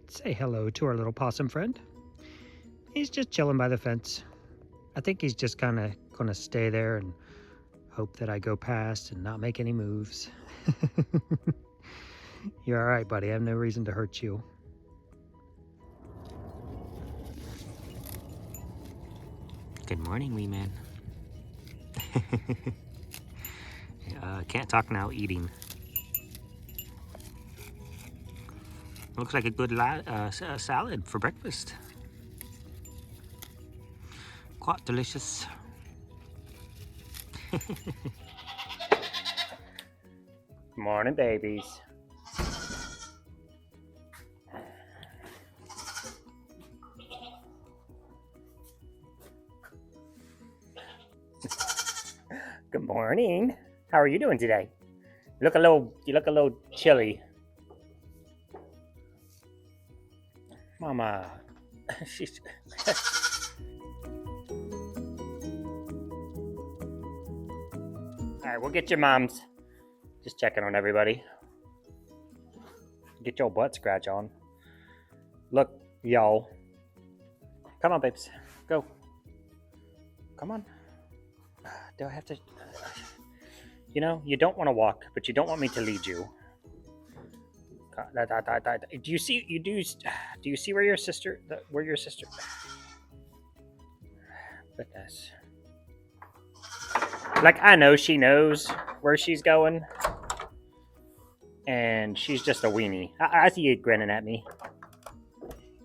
Say hello to our little possum friend. He's just chilling by the fence. I think he's just kind of gonna stay there and hope that I go past and not make any moves. You're all right, buddy. I have no reason to hurt you. Good morning, wee man. Can't talk now, eating. Looks like a good salad for breakfast. Quite delicious. Morning, babies. Good morning. How are you doing today? You look a little chilly. Mama. She's Alright, we'll get your moms. Just checking on everybody. Get your butt scratch on. Look, y'all. Come on, babes. Go. Come on. Do I have to... You know, you don't want to walk, but you don't want me to lead you. Do you see? Do you see where your sister? Goodness. Like, I know she knows where she's going, and she's just a weenie. I see you grinning at me,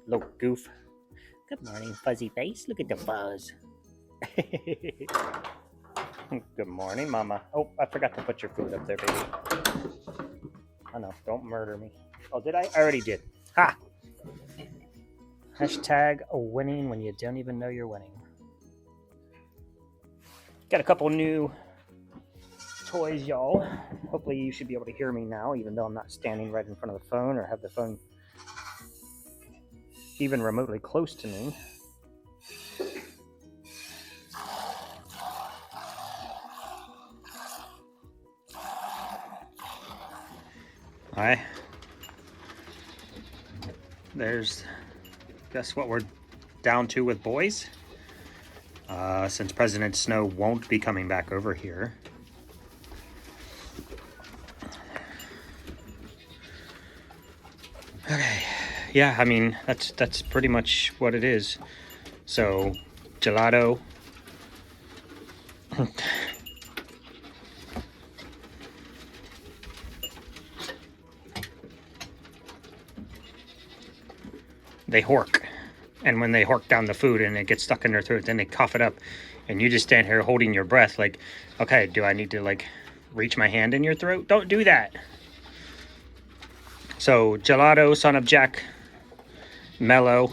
little goof. Good morning, fuzzy face. Look at the fuzz. Good morning, Mama. Oh, I forgot to put your food up there, baby. Oh no, don't murder me. Oh, did I? I already did. Ha! Hashtag winning when you don't even know you're winning. Got a couple new toys, y'all. Hopefully you should be able to hear me now, even though I'm not standing right in front of the phone or have the phone even remotely close to me. Alright. Guess what we're down to with boys? Since President Snow won't be coming back over here. Okay. Yeah, I mean, that's pretty much what it is. So, gelato. They hork, and when they hork down the food and it gets stuck in their throat, then they cough it up, and you just stand here holding your breath like, okay, do I need to like reach my hand in your throat? Don't do that. So Gelato, Son of Jack, Mellow,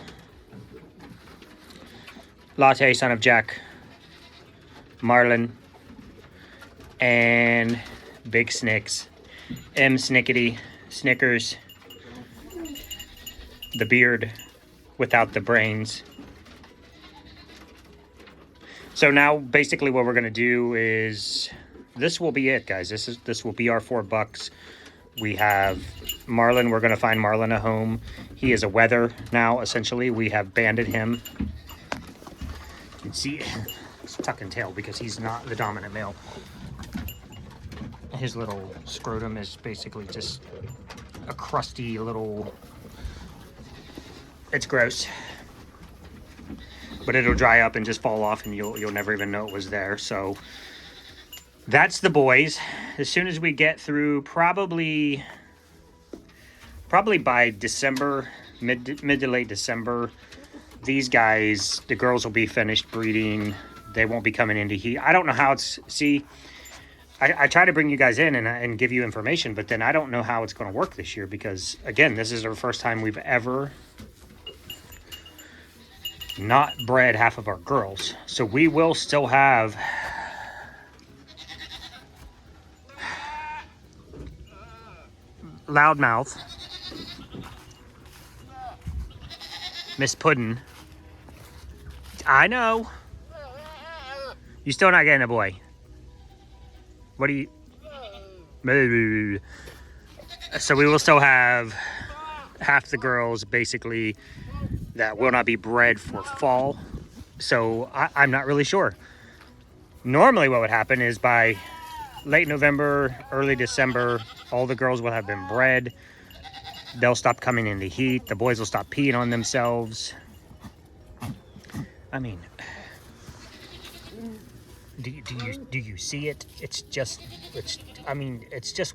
Latte, Son of Jack, Marlin, and Big Snicks, M Snickety, Snickers, the beard without the brains. So now basically what we're going to do is, this will be it, guys. This will be our $4. We have Marlin. We're going to find Marlin a home. He is a weather now, essentially. We have banded him. You can see his tuck and tail because he's not the dominant male. His little scrotum is basically just a crusty little... It's gross, but it'll dry up and just fall off, and you'll never even know it was there. So that's the boys. As soon as we get through, probably by December, mid to late December, these guys, the girls will be finished breeding. They won't be coming into heat. I don't know how it's. See, I try to bring you guys in and give you information, but then I don't know how it's going to work this year because, again, this is our first time we've ever not bred half of our girls. So we will still have Loudmouth, Miss Puddin'. I know. You still not getting a boy. What do you... So we will still have half the girls basically that will not be bred for fall. So I'm not really sure. Normally what would happen is by late November, early December, all the girls will have been bred. They'll stop coming in the heat. The boys will stop peeing on themselves. I mean, do you see it? It's just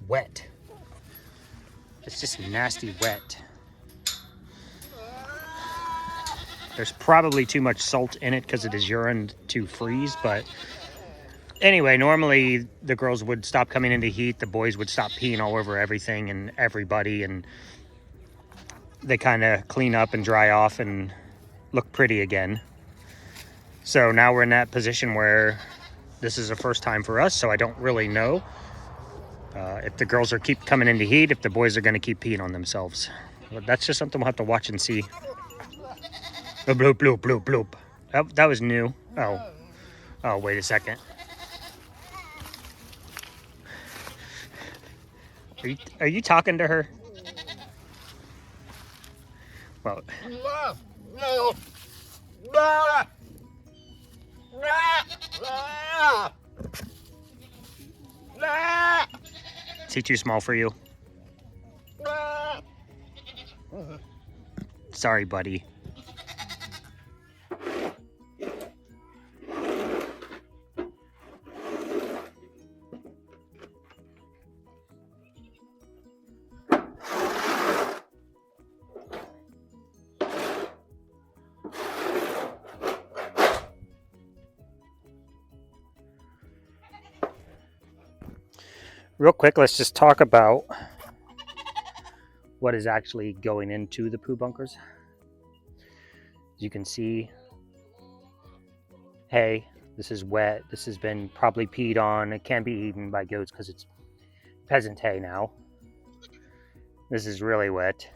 wet. It's just nasty wet. There's probably too much salt in it because it is urine to freeze, but anyway, normally the girls would stop coming into heat. The boys would stop peeing all over everything and everybody, and they kind of clean up and dry off and look pretty again. So now we're in that position where this is the first time for us, so I don't really know if the girls are keep coming into heat, if the boys are going to keep peeing on themselves. But that's just something we'll have to watch and see. Bloop, bloop, bloop, bloop. Oh, that was new. Oh, wait a second. Are you talking to her? Well, is he too small for you? Sorry, buddy. Real quick, let's just talk about what is actually going into the poo bunkers. As you can see, hay, this is wet. This has been probably peed on. It can't be eaten by goats because it's peasant hay now. This is really wet.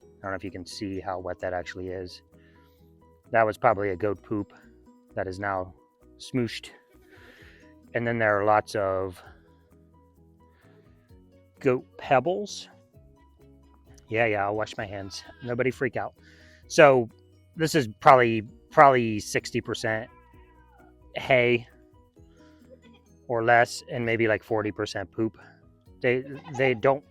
I don't know if you can see how wet that actually is. That was probably a goat poop that is now smooshed. And then there are lots of goat pebbles. Yeah, I'll wash my hands. Nobody freak out. So this is probably 60% hay or less, and maybe like 40% poop. They don't.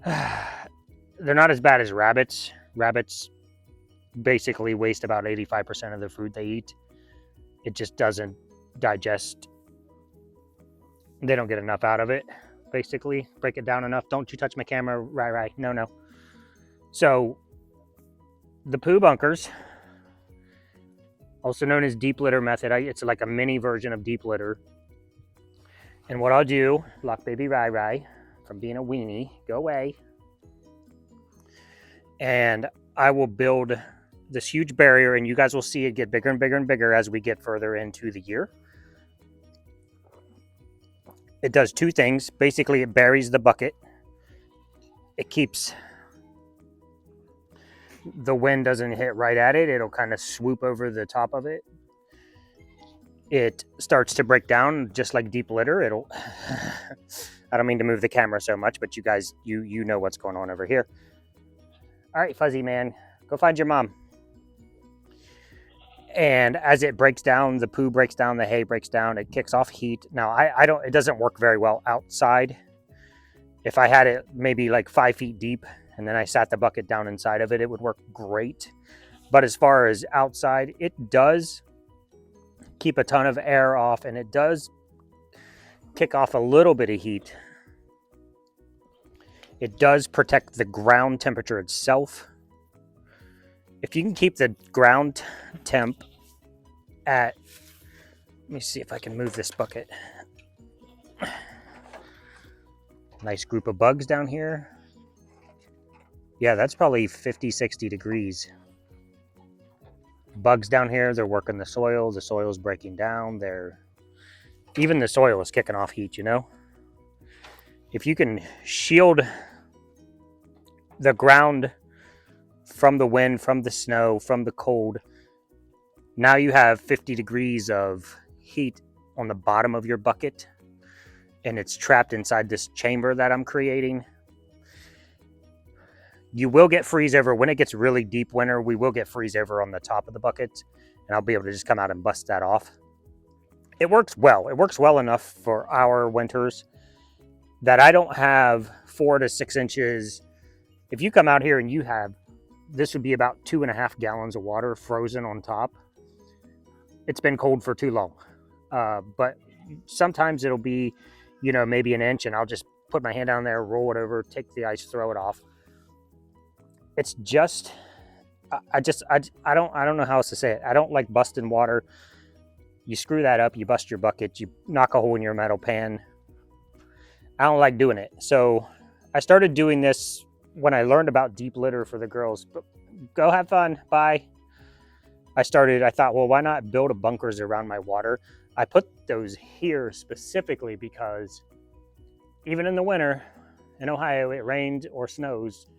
They're not as bad as rabbits. Rabbits basically waste about 85% of the food they eat. It just doesn't digest. They don't get enough out of it. Basically, break it down enough. Don't you touch my camera, RiRi. No. So the poo bunkers, also known as deep litter method, it's like a mini version of deep litter. And what I'll do, lock baby RiRi from being a weenie, go away. And I will build this huge barrier, and you guys will see it get bigger and bigger and bigger as we get further into the year. It does two things. Basically, it buries the bucket. It keeps the wind doesn't hit right at it. It'll kind of swoop over the top of it. It starts to break down just like deep litter. It'll I don't mean to move the camera so much, but you guys, you know what's going on over here. All right, fuzzy man, go find your mom. And as it breaks down, the poo breaks down, the hay breaks down, it kicks off heat. Now, it doesn't work very well outside. If I had it maybe like 5 feet deep and then I sat the bucket down inside of it, it would work great. But as far as outside, it does keep a ton of air off, and it does kick off a little bit of heat. It does protect the ground temperature itself. If you can keep the ground temp at, let me see if I can move this bucket. Nice group of bugs down here. Yeah, that's probably 50, 60 degrees. Bugs down here, they're working the soil. The soil is breaking down. Even the soil is kicking off heat, you know? If you can shield the ground from the wind, from the snow, from the cold, now you have 50 degrees of heat on the bottom of your bucket, and it's trapped inside this chamber that I'm creating. You will get freeze over when it gets really deep winter. We will get freeze over on the top of the bucket, and I'll be able to just come out and bust that off. It works well. It works well enough for our winters that I don't have 4 to 6 inches. If you come out here and you have, this would be about 2.5 gallons of water frozen on top. It's been cold for too long. But sometimes it'll be, maybe an inch, and I'll just put my hand down there, roll it over, take the ice, throw it off. It's just, I don't know how else to say it. I don't like busting water. You screw that up, you bust your bucket, you knock a hole in your metal pan. I don't like doing it. So I started doing this when I learned about deep litter for the girls. Go have fun, bye. I thought, well, why not build a bunkers around my water? I put those here specifically because even in the winter in Ohio, it rains or snows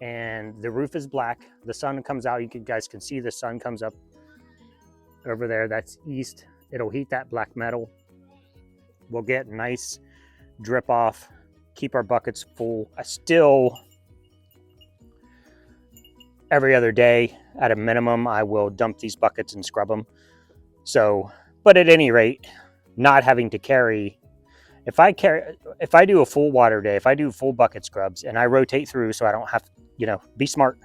and the roof is black. The sun comes out. You guys can see the sun comes up over there. That's east. It'll heat that black metal. We'll get nice drip off, keep our buckets full. I still, every other day at a minimum, I will dump these buckets and scrub them. So, but at any rate, not having to carry, if I do a full water day, if I do full bucket scrubs and I rotate through so I don't have, be smart.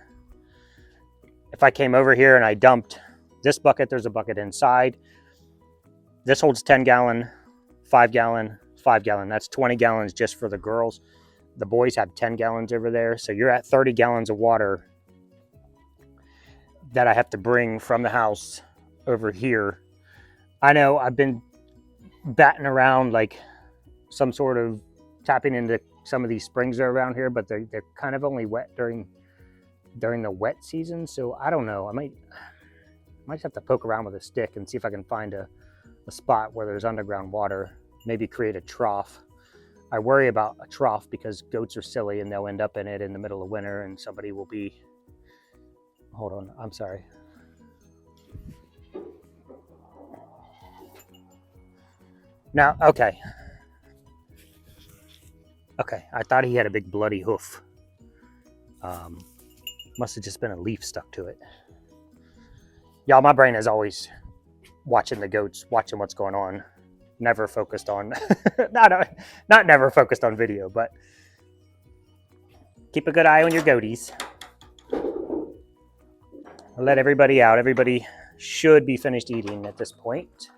If I came over here and I dumped this bucket, there's a bucket inside. This holds 10 gallon, 5 gallon, 5 gallon. That's 20 gallons just for the girls. The boys have 10 gallons over there. So you're at 30 gallons of water that I have to bring from the house over here. I know I've been batting around like some sort of tapping into some of these springs that are around here, but they're kind of only wet during the wet season. So I don't know. I might just have to poke around with a stick and see if I can find a spot where there's underground water, maybe create a trough. I worry about a trough because goats are silly and they'll end up in it in the middle of winter and somebody will be, hold on, I'm sorry. Now, okay, I thought he had a big bloody hoof. Must have just been a leaf stuck to it. Y'all, my brain is always watching the goats, watching what's going on. Never focused on, not never focused on video, but keep a good eye on your goaties. I'll let everybody out. Everybody should be finished eating at this point.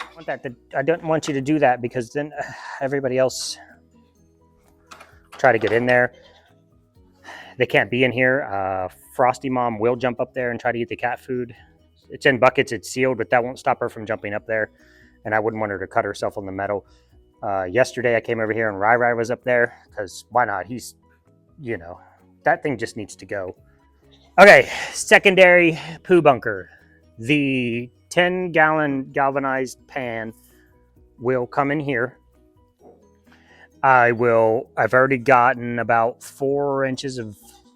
I don't want you to do that because then everybody else try to get in there. They can't be in here. Frosty Mom will jump up there and try to eat the cat food. It's in buckets, it's sealed, but that won't stop her from jumping up there. And I wouldn't want her to cut herself on the metal. Yesterday I came over here and RiRi was up there because why not? He's, that thing just needs to go. Okay, secondary poo bunker. The 10-gallon galvanized pan will come in here. I've already gotten about 4 inches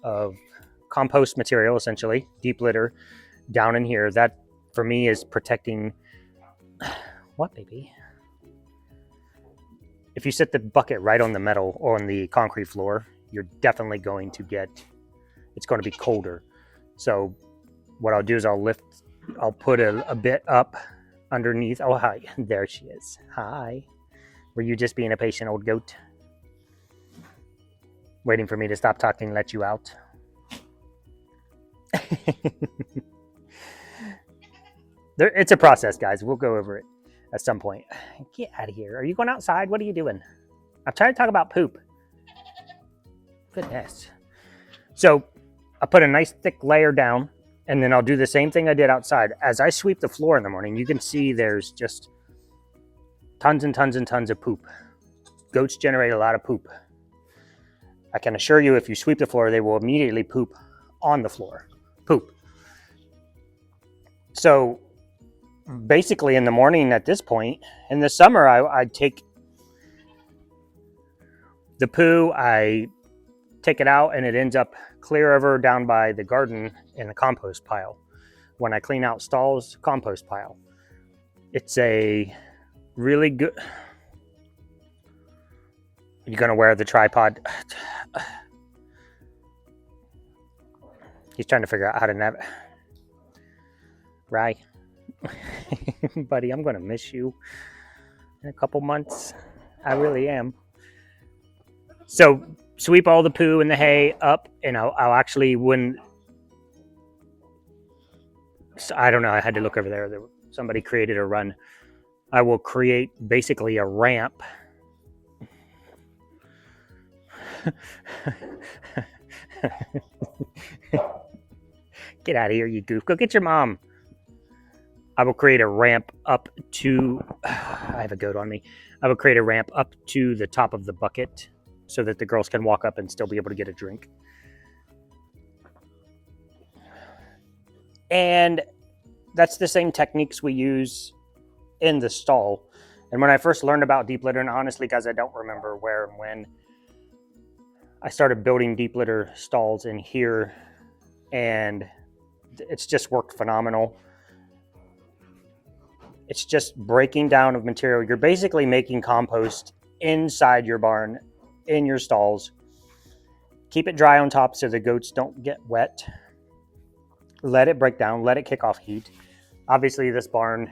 of compost material, essentially, deep litter, down in here. That, for me, is protecting... What, baby? If you set the bucket right on the metal or on the concrete floor, you're definitely going to get... It's going to be colder. So what I'll do is I'll put a bit up underneath. Oh, hi. There she is. Hi. Were you just being a patient old goat? Waiting for me to stop talking and let you out? It's a process, guys. We'll go over it at some point. Get out of here. Are you going outside? What are you doing? I'm trying to talk about poop. Goodness. So I put a nice thick layer down, and then I'll do the same thing I did outside. As I sweep the floor in the morning, you can see there's just tons and tons and tons of poop. Goats generate a lot of poop. I can assure you, if you sweep the floor, they will immediately poop on the floor. Poop. So basically in the morning at this point, in the summer, I'd take the poo, I take it out, and it ends up clear over down by the garden in the compost pile. When I clean out stalls, compost pile. It's a really good... You're going to wear the tripod. He's trying to figure out how to navigate. Right. Buddy, I'm going to miss you in a couple months. I really am. So sweep all the poo and the hay up, and I'll actually, when, I don't know, I had to look over there. Somebody created a run. I will create basically a ramp. Get out of here, you goof. Go get your mom. I will create a ramp up to, I have a goat on me. I will create a ramp up to the top of the bucket so that the girls can walk up and still be able to get a drink. And that's the same techniques we use in the stall. And when I first learned about deep litter, and honestly, guys, I don't remember where and when, I started building deep litter stalls in here, and it's just worked phenomenal. It's just breaking down of material. You're basically making compost inside your barn, in your stalls. Keep it dry on top so the goats don't get wet. Let it break down, let it kick off heat. Obviously, this barn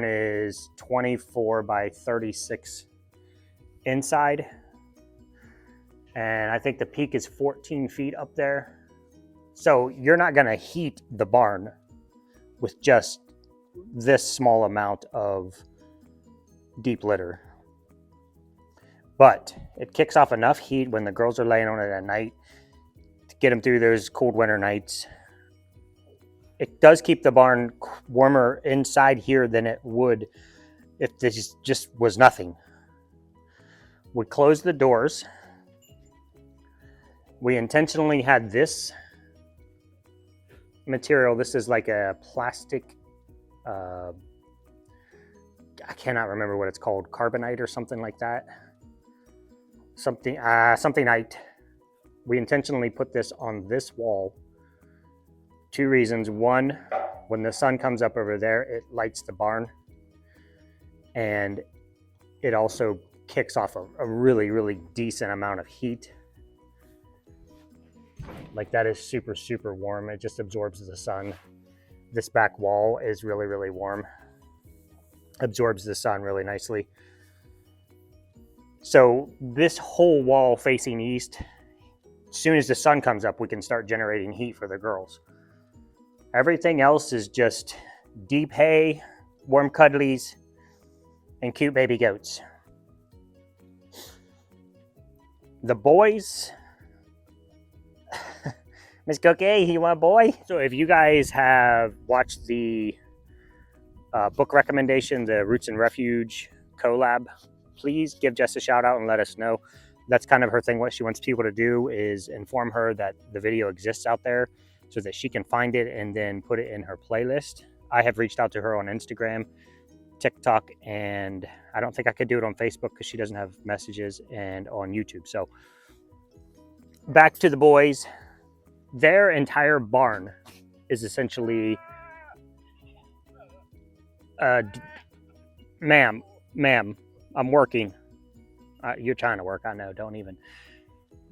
is 24 by 36 inside. And I think the peak is 14 feet up there. So you're not going to heat the barn with just this small amount of deep litter. But it kicks off enough heat when the girls are laying on it at night to get them through those cold winter nights. It does keep the barn warmer inside here than it would if this just was nothing. We close the doors. We intentionally had this material. This is like a plastic, I cannot remember what it's called, carbonite or something like that. Somethingite. We intentionally put this on this wall. Two reasons. One, when the sun comes up over there, it lights the barn. And it also kicks off a really, really decent amount of heat. Like that is super, super warm. It just absorbs the sun. This back wall is really, really warm. Absorbs the sun really nicely. So this whole wall facing east, as soon as the sun comes up, we can start generating heat for the girls. Everything else is just deep hay, warm cuddlies, and cute baby goats. The boys, Miss Cookie, you want a boy? So if you guys have watched the book recommendation, the Roots and Refuge collab, please give Jess a shout out and let us know. That's kind of her thing. What she wants people to do is inform her that the video exists out there so that she can find it and then put it in her playlist. I have reached out to her on Instagram, TikTok, and I don't think I could do it on Facebook because she doesn't have messages, and on YouTube. So back to the boys. Their entire barn is essentially, ma'am, I'm working. You're trying to work, I know, don't even.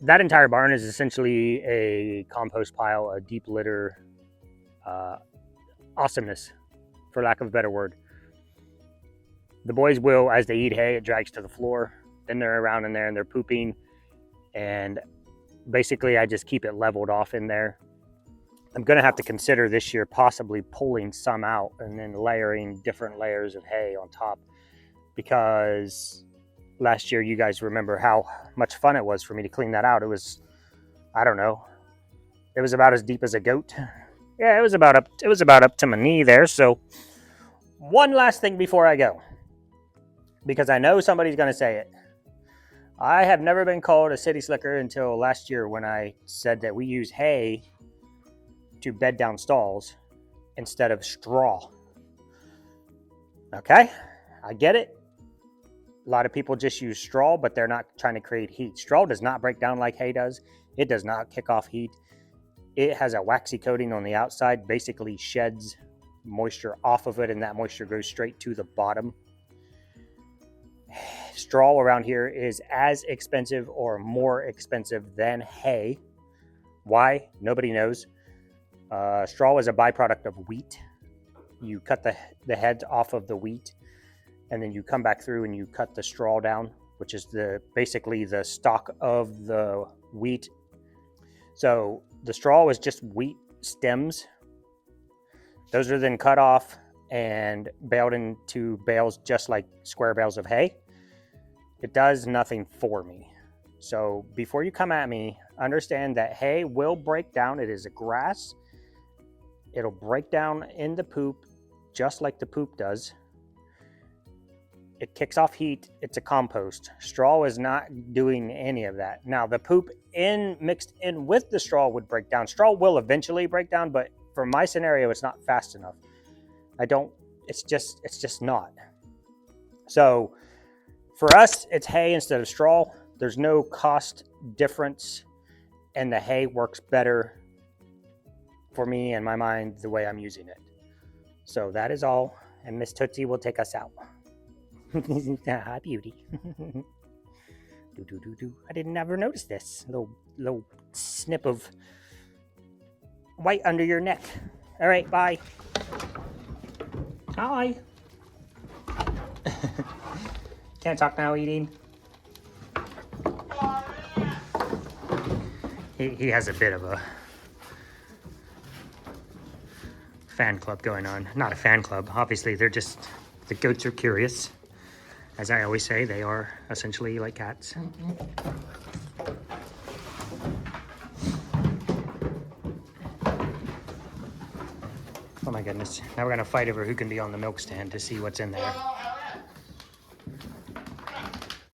That entire barn is essentially a compost pile, a deep litter, awesomeness, for lack of a better word. The boys will, as they eat hay, it drags to the floor. Then they're around in there and they're pooping. And basically, I just keep it leveled off in there. I'm going to have to consider this year possibly pulling some out and then layering different layers of hay on top. Because last year, you guys remember how much fun it was for me to clean that out. It was, I don't know, it was about as deep as a goat. Yeah, it was about up to my knee there. So one last thing before I go, because I know somebody's going to say it. I have never been called a city slicker until last year when I said that we use hay to bed down stalls instead of straw. Okay, I get it. A lot of people just use straw, but they're not trying to create heat. Straw does not break down like hay does. It does not kick off heat. It has a waxy coating on the outside, basically sheds moisture off of it, and that moisture goes straight to the bottom. Straw around here is as expensive or more expensive than hay. Why? Nobody knows. Straw is a byproduct of wheat. You cut the heads off of the wheat, and then you come back through and you cut the straw down, which is basically the stalk of the wheat. So the straw is just wheat stems. Those are then cut off and baled into bales just like square bales of hay. It does nothing for me. So before you come at me, understand that hay will break down. It is a grass. It'll break down in the poop just like the poop does. It kicks off heat. It's a compost. Straw is not doing any of that. Now the poop mixed in with the straw would break down. Straw will eventually break down, but for my scenario, it's not fast enough. It's just not. So for us, it's hay instead of straw. There's no cost difference, and the hay works better for me in my mind the way I'm using it. So that is all, and Miss Tootsie will take us out. Hi, beauty. I didn't ever notice this little snip of white under your neck. All right, bye. Hi. Can't talk now, eating. He has a bit of a fan club going on. Not a fan club. Obviously, the goats are curious. As I always say, they are essentially like cats. Oh my goodness. Now we're going to fight over who can be on the milk stand to see what's in there.